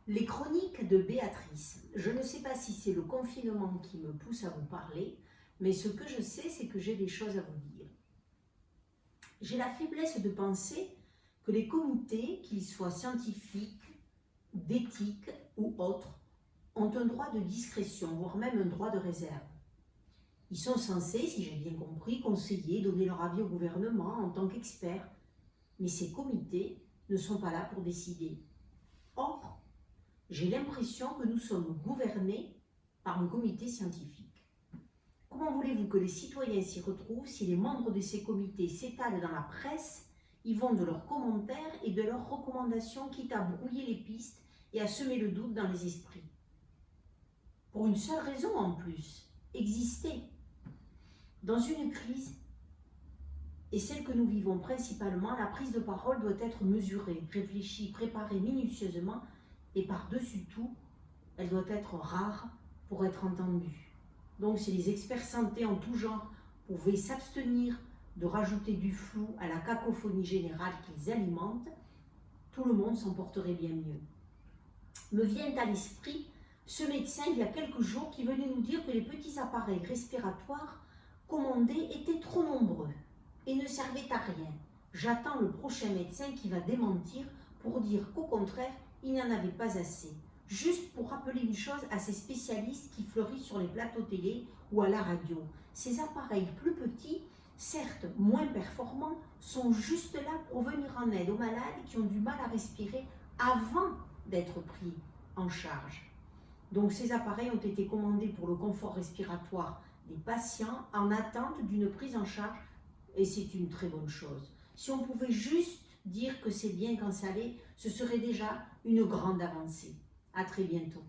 Les chroniques de Béatrice. Je ne sais pas si c'est le confinement qui me pousse à vous parler, mais ce que je sais, c'est que j'ai des choses à vous dire. J'ai la faiblesse de penser que les comités, qu'ils soient scientifiques, d'éthique ou autres, ont un droit de discrétion, voire même un droit de réserve. Ils sont censés, si j'ai bien compris, conseiller, donner leur avis au gouvernement en tant qu'experts. Mais ces comités ne sont pas là pour décider. Or, j'ai l'impression que nous sommes gouvernés par un comité scientifique. Comment voulez-vous que les citoyens s'y retrouvent si les membres de ces comités s'étalent dans la presse, ils vont de leurs commentaires et de leurs recommandations, quitte à brouiller les pistes et à semer le doute dans les esprits? Pour une seule raison en plus, exister. Dans une crise, et celle que nous vivons principalement, la prise de parole doit être mesurée, réfléchie, préparée minutieusement, et par-dessus tout, elle doit être rare pour être entendue. Donc si les experts santé en tout genre pouvaient s'abstenir de rajouter du flou à la cacophonie générale qu'ils alimentent, tout le monde s'en porterait bien mieux. Me vient à l'esprit ce médecin il y a quelques jours qui venait nous dire que les petits appareils respiratoires commandés étaient trop nombreux et ne servaient à rien. J'attends le prochain médecin qui va démentir pour dire qu'au contraire, il n'y en avait pas assez. Juste pour rappeler une chose à ces spécialistes qui fleurissent sur les plateaux télé ou à la radio. Ces appareils plus petits, certes moins performants, sont juste là pour venir en aide aux malades qui ont du mal à respirer avant d'être pris en charge. Donc ces appareils ont été commandés pour le confort respiratoire des patients en attente d'une prise en charge, et c'est une très bonne chose. Si on pouvait juste dire que c'est bien quand ça l'est, ce serait déjà une grande avancée. À très bientôt.